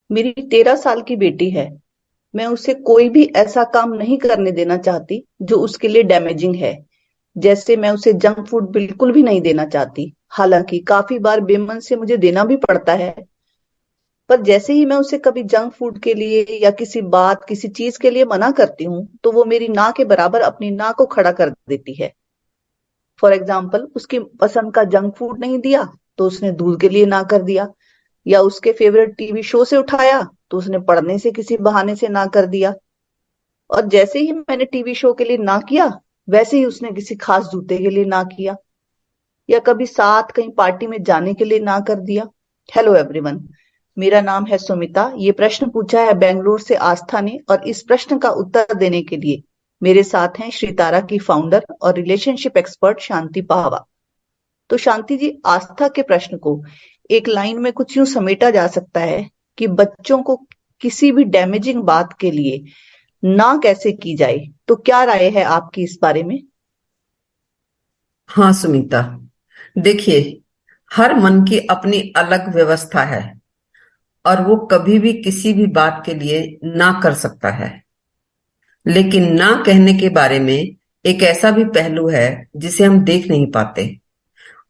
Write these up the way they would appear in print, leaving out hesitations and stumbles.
मेरी 13 साल की बेटी है। मैं उसे कोई भी ऐसा काम नहीं करने देना चाहती जो उसके लिए डैमेजिंग है। जैसे मैं उसे जंक फूड बिल्कुल भी नहीं देना चाहती। हालांकि काफी बार बेमन से मुझे देना भी पड़ता है। पर जैसे ही मैं उसे कभी जंक फूड के लिए या किसी बात किसी चीज के लिए मना करती हूँ तो वो मेरी ना के बराबर अपनी ना को खड़ा कर देती है। फॉर एग्जाम्पल, उसकी पसंद का जंक फूड नहीं दिया तो उसने दूध के लिए ना कर दिया, या उसके फेवरेट टीवी शो से उठाया तो उसने पढ़ने से किसी बहाने से ना कर दिया। और जैसे ही मैंने टीवी शो के लिए ना किया, वैसे ही उसने किसी खास जूते के लिए ना किया, या कभी साथ कहीं पार्टी में जाने के लिए ना कर दिया। हेलो एवरीवन, मेरा नाम है सुमिता। ये प्रश्न पूछा है बेंगलुरु से आस्था ने, और इस प्रश्न का उत्तर देने के लिए मेरे साथ हैं श्री तारा की फाउंडर और रिलेशनशिप एक्सपर्ट शांति पाहवा। तो शांति जी, आस्था के प्रश्न को एक लाइन में कुछ यूं समेटा जा सकता है कि बच्चों को किसी भी डैमेजिंग बात के लिए ना कैसे की जाए। तो क्या राय है आपकी इस बारे में? हाँ सुमिता, देखिए, हर मन की अपनी अलग व्यवस्था है और वो कभी भी किसी भी बात के लिए ना कर सकता है। लेकिन ना कहने के बारे में एक ऐसा भी पहलू है जिसे हम देख नहीं पाते,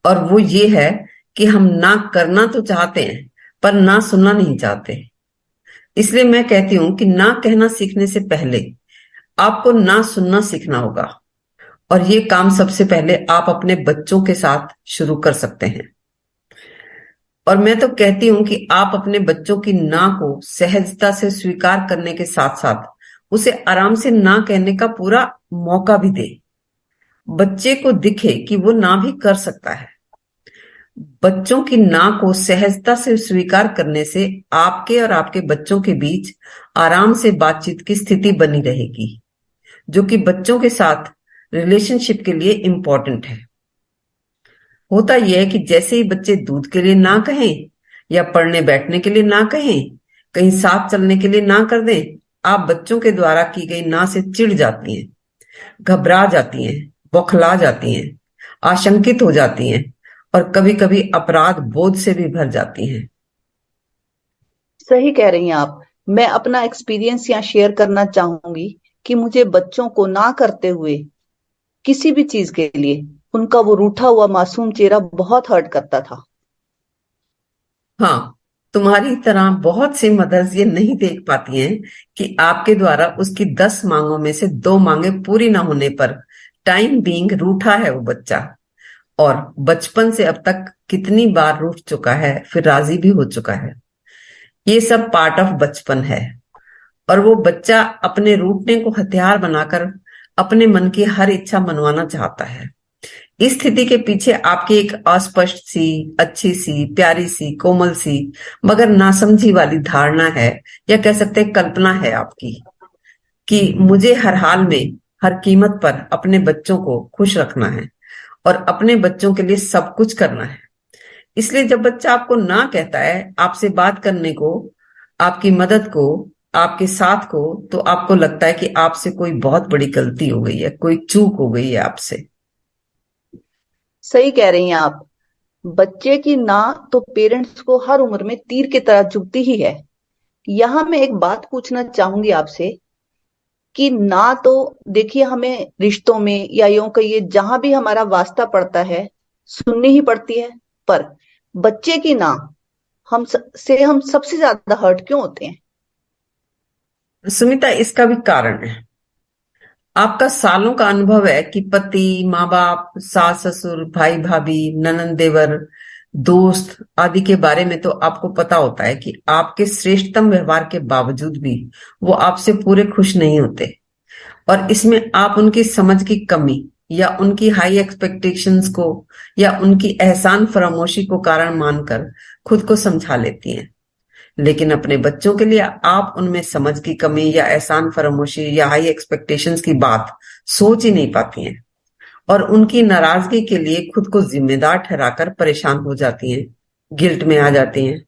और वो ये है कि हम ना करना तो चाहते हैं पर ना सुनना नहीं चाहते। इसलिए मैं कहती हूँ कि ना कहना सीखने से पहले आपको ना सुनना सीखना होगा। और ये काम सबसे पहले आप अपने बच्चों के साथ शुरू कर सकते हैं। और मैं तो कहती हूं कि आप अपने बच्चों की ना को सहजता से स्वीकार करने के साथ साथ उसे आराम से ना कहने का पूरा मौका भी दें। बच्चे को दिखे कि वो ना भी कर सकता है। बच्चों की ना को सहजता से स्वीकार करने से आपके और आपके बच्चों के बीच आराम से बातचीत की स्थिति बनी रहेगी, जो कि बच्चों के साथ रिलेशनशिप के लिए इंपॉर्टेंट है। होता यह है कि जैसे ही बच्चे दूध के लिए ना कहें या पढ़ने बैठने के लिए ना कहें, कहीं साथ चलने के लिए ना कर दें, आप बच्चों के द्वारा की गई ना से चिढ़ जाती हैं, घबरा जाती हैं, बौखला जाती हैं, आशंकित हो जाती हैं और कभी कभी अपराध बोध से भी भर जाती हैं। सही कह रही हैं आप। मैं अपना एक्सपीरियंस यहाँ शेयर करना चाहूंगी कि मुझे बच्चों को ना करते हुए किसी भी चीज के लिए उनका वो रूठा हुआ मासूम चेहरा बहुत हर्ट करता था। हाँ, तुम्हारी तरह बहुत सी मदर्स ये नहीं देख पाती हैं कि आपके द्वारा उसकी 10 मांगों में से 2 मांगे पूरी ना होने पर टाइम बीइंग रूठा है वो बच्चा। और बचपन से अब तक कितनी बार रूठ चुका है, फिर राजी भी हो चुका है। ये सब पार्ट ऑफ बचपन है। और वो बच्चा अपने रूठने को हथियार बनाकर अपने मन की हर इच्छा मनवाना चाहता है। इस स्थिति के पीछे आपकी एक अस्पष्ट सी, अच्छी सी, प्यारी सी, कोमल सी, मगर नासमझी वाली धारणा है, या कह सकते हैं कल्पना है आपकी, कि मुझे हर हाल में, हर कीमत पर अपने बच्चों को खुश रखना है और अपने बच्चों के लिए सब कुछ करना है। इसलिए जब बच्चा आपको ना कहता है आपसे बात करने को, आपकी मदद को, आपके साथ को, तो आपको लगता है कि आपसे कोई बहुत बड़ी गलती हो गई है, कोई चूक हो गई है आपसे। सही कह रही हैं आप। बच्चे की ना तो पेरेंट्स को हर उम्र में तीर की तरह चुभती ही है। यहाँ मैं एक बात पूछना चाहूंगी आपसे कि ना तो देखिए, हमें रिश्तों में या यूं कहिए जहां भी हमारा वास्ता पड़ता है सुननी ही पड़ती है। पर बच्चे की ना से हम सबसे ज्यादा हर्ट क्यों होते हैं? सुमिता, इसका भी कारण है। आपका सालों का अनुभव है कि पति, माँ बाप, सास ससुर, भाई भाभी, ननंद देवर, दोस्त आदि के बारे में तो आपको पता होता है कि आपके श्रेष्ठतम व्यवहार के बावजूद भी वो आपसे पूरे खुश नहीं होते। और इसमें आप उनकी समझ की कमी, या उनकी हाई एक्सपेक्टेशंस को, या उनकी एहसान फरामोशी को कारण मानकर खुद को समझा लेती हैं। लेकिन अपने बच्चों के लिए आप उनमें समझ की कमी या एहसान फरामोशी या हाई एक्सपेक्टेशंस की बात सोच ही नहीं पाती हैं, और उनकी नाराजगी के लिए खुद को जिम्मेदार ठहराकर परेशान हो जाती हैं, गिल्ट में आ जाती हैं।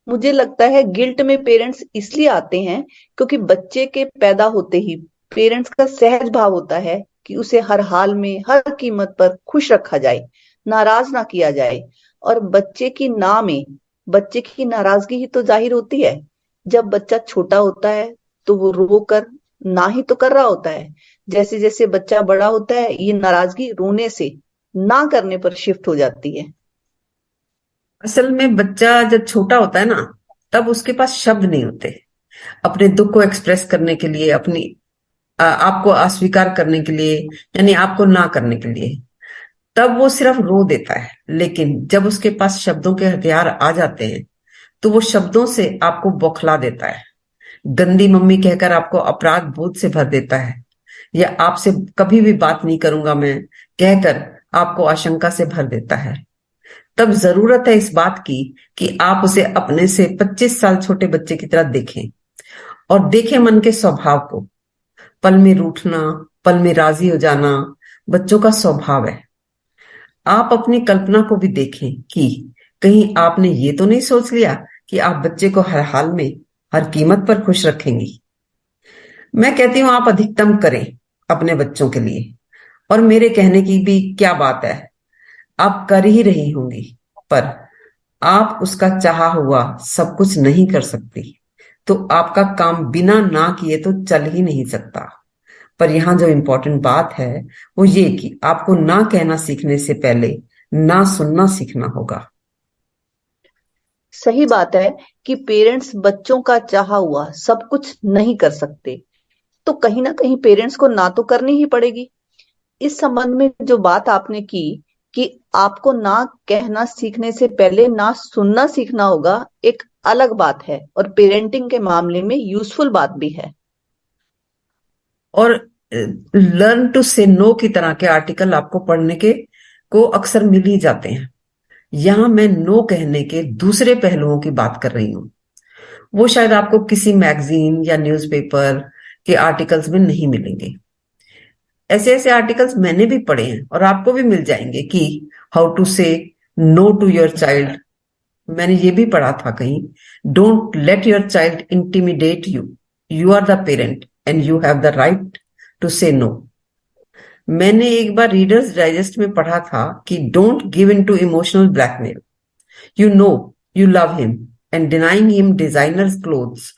मुझे लगता है गिल्ट में पेरेंट्स इसलिए आते हैं क्योंकि बच्चे के पैदा होते ही पेरेंट्स का सहज भाव होता है कि उसे हर हाल में हर कीमत पर खुश रखा जाए, नाराज ना किया जाए। और बच्चे की ना में बच्चे की नाराजगी ही तो जाहिर होती है। जब बच्चा छोटा होता है तो वो रो कर ना ही तो कर रहा होता है। जैसे जैसे बच्चा बड़ा होता है ये नाराजगी रोने से ना करने पर शिफ्ट हो जाती है। असल में बच्चा जब छोटा होता है ना, तब उसके पास शब्द नहीं होते अपने दुख को एक्सप्रेस करने के लिए, अपनी आपको अस्वीकार करने के लिए, यानी आपको ना करने के लिए। तब वो सिर्फ रो देता है। लेकिन जब उसके पास शब्दों के हथियार आ जाते हैं, तो वो शब्दों से आपको बौखला देता है। गंदी मम्मी कहकर आपको अपराध बोध से भर देता है, या आपसे कभी भी बात नहीं करूंगा मैं कहकर आपको आशंका से भर देता है। तब जरूरत है इस बात की कि आप उसे अपने से 25 साल छोटे बच्चे की तरह देखें, और देखें मन के स्वभाव को। पल में रूठना, पल में राजी हो जाना बच्चों का स्वभाव है। आप अपनी कल्पना को भी देखें कि कहीं आपने ये तो नहीं सोच लिया कि आप बच्चे को हर हाल में, हर कीमत पर खुश रखेंगी। मैं कहती हूं आप अधिकतम करें अपने बच्चों के लिए। और मेरे कहने की भी क्या बात है, आप कर ही रही होंगी, पर आप उसका चाहा हुआ सब कुछ नहीं कर सकती। तो आपका काम बिना ना किए तो चल ही नहीं सकता। पर यहाँ जो इम्पोर्टेंट बात है वो ये कि आपको ना कहना सीखने से पहले ना सुनना सीखना होगा। सही बात है कि पेरेंट्स बच्चों का चाहा हुआ सब कुछ नहीं कर सकते, तो कहीं ना कहीं पेरेंट्स को ना तो करनी ही पड़ेगी। इस संबंध में जो बात आपने की कि आपको ना कहना सीखने से पहले ना सुनना सीखना होगा, एक अलग बात है और पेरेंटिंग के मामले में यूजफुल बात भी है। और लर्न टू से नो की तरह के आर्टिकल आपको पढ़ने के को अक्सर मिल ही जाते हैं। यहाँ मैं नो कहने के दूसरे पहलुओं की बात कर रही हूँ। वो शायद आपको किसी मैगजीन या न्यूज़पेपर के आर्टिकल्स में नहीं मिलेंगे। ऐसे ऐसे आर्टिकल्स मैंने भी पढ़े हैं और आपको भी मिल जाएंगे कि how to say no to your child. मैंने ये भी पढ़ा था कहीं, don't let your child intimidate you, you are the parent and you have the right to say no. मैंने एक बार रीडर्स डाइजेस्ट में पढ़ा था कि don't give in to emotional blackmail, you know you love him and denying him designers clothes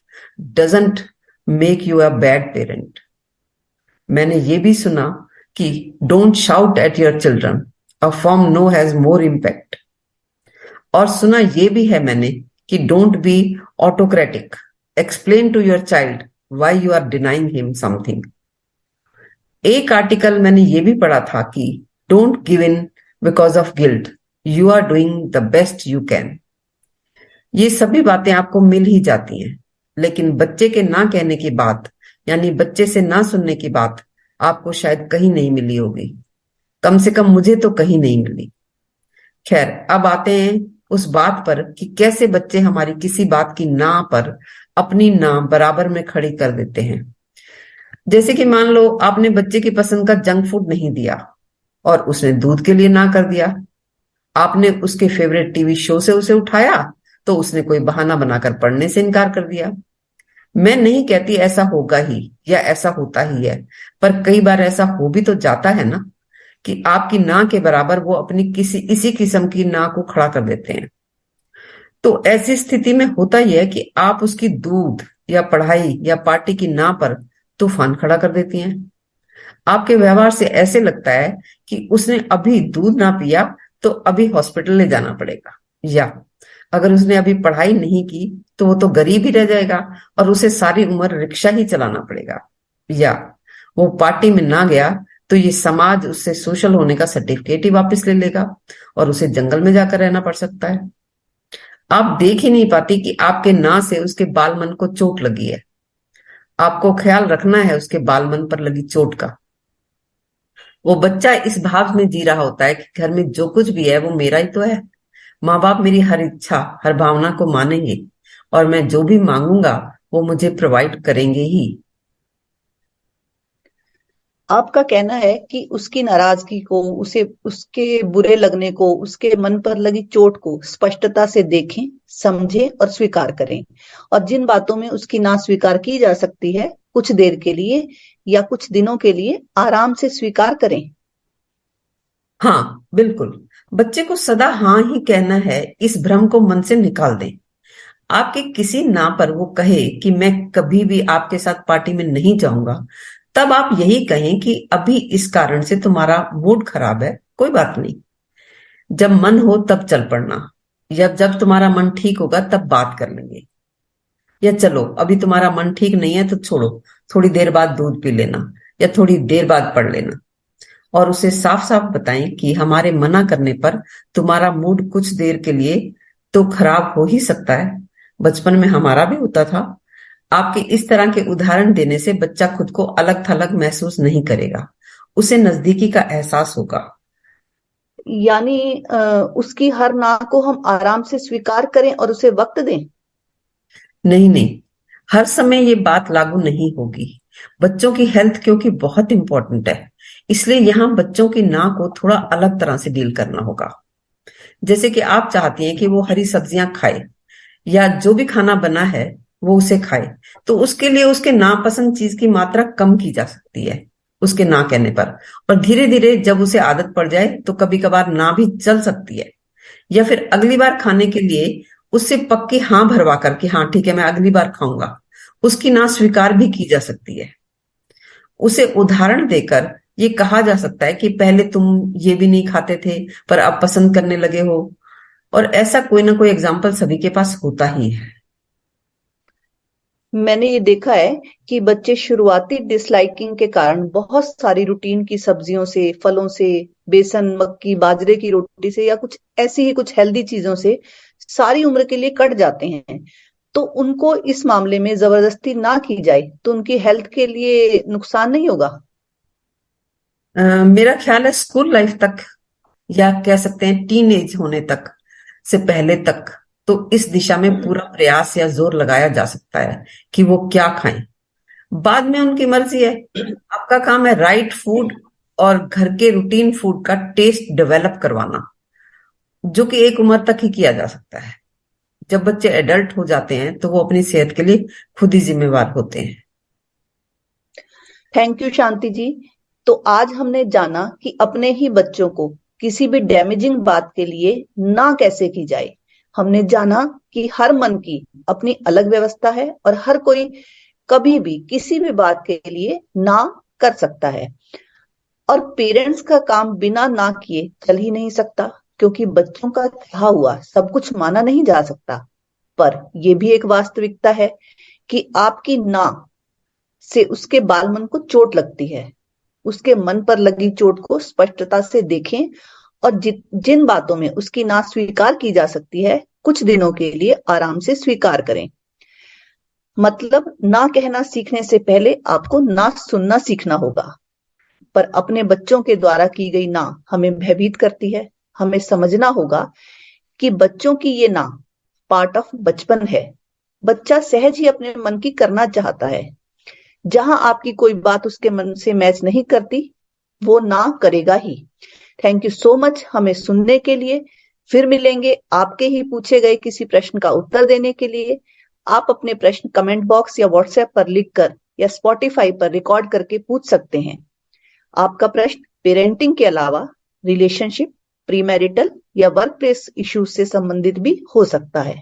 doesn't make you a bad parent. मैंने ये भी सुना कि don't shout at your children, a firm no has more impact. और सुना ये भी है मैंने कि don't be autocratic, explain to your child why you are denying him something. एक आर्टिकल मैंने ये भी पढ़ा था कि don't give in because of guilt, you are doing the best you can. ये सभी बातें आपको मिल ही जाती हैं, लेकिन बच्चे के ना कहने की बात, यानी बच्चे से ना सुनने की बात आपको शायद कहीं नहीं मिली होगी। कम से कम मुझे तो कहीं नहीं मिली। खैर, अब आते हैं उस बात पर कि कैसे बच्चे हमारी किसी बात की ना पर अपनी ना बराबर में खड़ी कर देते हैं। जैसे कि मान लो आपने बच्चे की पसंद का जंक फूड नहीं दिया और उसने दूध के लिए ना कर दिया। आपने उसके फेवरेट टीवी शो से उसे उठाया तो उसने कोई बहाना बनाकर पढ़ने से इनकार कर दिया। मैं नहीं कहती ऐसा होगा ही या ऐसा होता ही है, पर कई बार ऐसा हो भी तो जाता है ना, कि आपकी ना के बराबर वो अपनी किसी इसी किस्म की ना को खड़ा कर देते हैं। तो ऐसी स्थिति में होता यह है कि आप उसकी दूध या पढ़ाई या पार्टी की ना पर तूफान खड़ा कर देती हैं। आपके व्यवहार से ऐसे लगता है कि उसने अभी दूध ना पिया तो अभी हॉस्पिटल ले जाना पड़ेगा, या अगर उसने अभी पढ़ाई नहीं की तो वो तो गरीब ही रह जाएगा और उसे सारी उम्र रिक्शा ही चलाना पड़ेगा, या वो पार्टी में ना गया तो ये समाज उससे सोशल होने का सर्टिफिकेट ही वापस ले लेगा और उसे जंगल में जाकर रहना पड़ सकता है। आप देख ही नहीं पाती कि आपके ना से उसके बाल मन को चोट लगी है। आपको ख्याल रखना है उसके बाल मन पर लगी चोट का। वो बच्चा इस भाव में जी रहा होता है कि घर में जो कुछ भी है वो मेरा ही तो है। माँ बाप मेरी हर इच्छा, हर भावना को मानेंगे और मैं जो भी मांगूंगा वो मुझे प्रोवाइड करेंगे ही। आपका कहना है कि उसकी नाराजगी को, उसे उसके बुरे लगने को, उसके मन पर लगी चोट को स्पष्टता से देखें, समझें और स्वीकार करें। और जिन बातों में उसकी ना स्वीकार की जा सकती है, कुछ देर के लिए या कुछ दिनों के लिए आराम से स्वीकार करें। हाँ बिल्कुल, बच्चे को सदा हाँ ही कहना है, इस भ्रम को मन से निकाल दें। आपके किसी ना पर वो कहे कि मैं कभी भी आपके साथ पार्टी में नहीं जाऊंगा, तब आप यही कहें कि अभी इस कारण से तुम्हारा मूड खराब है, कोई बात नहीं। जब मन हो तब चल पड़ना, या जब तुम्हारा मन ठीक होगा तब बात कर लेंगे। या चलो अभी तुम्हारा मन ठीक नहीं है तो छोड़ो, थोड़ी देर बाद दूध पी लेना, या थोड़ी देर बाद पढ़ लेना। और उसे साफ साफ बताएं कि हमारे मना करने पर तुम्हारा मूड कुछ देर के लिए तो खराब हो ही सकता है, बचपन में हमारा भी होता था। आपके इस तरह के उदाहरण देने से बच्चा खुद को अलग थलग महसूस नहीं करेगा, उसे नजदीकी का एहसास होगा। यानी उसकी हर ना को हम आराम से स्वीकार करें और उसे वक्त दें। नहीं नहीं, हर समय ये बात लागू नहीं होगी। बच्चों की हेल्थ क्योंकि बहुत इंपॉर्टेंट है, इसलिए यहाँ बच्चों की ना को थोड़ा अलग तरह से डील करना होगा। जैसे कि आप चाहती हैं कि वो हरी सब्जियां खाए, या जो भी खाना बना है वो उसे खाए, तो उसके लिए उसके नापसंद चीज की मात्रा कम की जा सकती है उसके ना कहने पर। और धीरे धीरे जब उसे आदत पड़ जाए तो कभी कभार ना भी चल सकती है। या फिर अगली बार खाने के लिए उससे पक्की हाँ भरवा कर कि हाँ ठीक है मैं अगली बार खाऊंगा, उसकी ना स्वीकार भी की जा सकती है। उसे उदाहरण देकर ये कहा जा सकता है कि पहले तुम ये भी नहीं खाते थे पर अब पसंद करने लगे हो। और ऐसा कोई ना कोई एग्जाम्पल सभी के पास होता ही है। मैंने ये देखा है कि बच्चे शुरुआती डिसलाइकिंग के कारण बहुत सारी रूटीन की सब्जियों से, फलों से, बेसन, मक्की, बाजरे की रोटी से या कुछ ऐसी ही कुछ हेल्दी चीजों से सारी उम्र के लिए कट जाते हैं। तो उनको इस मामले में जबरदस्ती ना की जाए तो उनकी हेल्थ के लिए नुकसान नहीं होगा। मेरा ख्याल है स्कूल लाइफ तक, या कह सकते हैं टीन एज होने तक से पहले तक, तो इस दिशा में पूरा प्रयास या जोर लगाया जा सकता है कि वो क्या खाएं। बाद में उनकी मर्जी है। आपका काम है राइट फूड और घर के रूटीन फूड का टेस्ट डेवलप करवाना, जो कि एक उम्र तक ही किया जा सकता है। जब बच्चे एडल्ट हो जाते हैं तो वो अपनी सेहत के लिए खुद ही जिम्मेवार होते हैं। थैंक यू शांति जी। तो आज हमने जाना कि अपने ही बच्चों को किसी भी डैमेजिंग बात के लिए ना कैसे की जाए। हमने जाना कि हर मन की अपनी अलग व्यवस्था है और हर कोई कभी भी किसी भी बात के लिए ना कर सकता है। और पेरेंट्स का काम बिना ना किए चल ही नहीं सकता, क्योंकि बच्चों का कहा हुआ सब कुछ माना नहीं जा सकता। पर यह भी एक वास्तविकता है कि आपकी ना से उसके बाल मन को चोट लगती है। उसके मन पर लगी चोट को स्पष्टता से देखें और जिन बातों में उसकी ना स्वीकार की जा सकती है कुछ दिनों के लिए आराम से स्वीकार करें। मतलब ना कहना सीखने से पहले आपको ना सुनना सीखना होगा। पर अपने बच्चों के द्वारा की गई ना हमें भयभीत करती है। हमें समझना होगा कि बच्चों की ये ना पार्ट ऑफ बचपन है। बच्चा सहज ही अपने मन की करना चाहता है। जहां आपकी कोई बात उसके मन से मैच नहीं करती, वो ना करेगा ही। थैंक यू सो मच हमें सुनने के लिए। फिर मिलेंगे आपके ही पूछे गए किसी प्रश्न का उत्तर देने के लिए। आप अपने प्रश्न कमेंट बॉक्स या व्हाट्सएप पर लिखकर या स्पॉटिफाई पर रिकॉर्ड करके पूछ सकते हैं। आपका प्रश्न पेरेंटिंग के अलावा रिलेशनशिप, प्रीमैरिटल या वर्क प्लेस इश्यूज से संबंधित भी हो सकता है।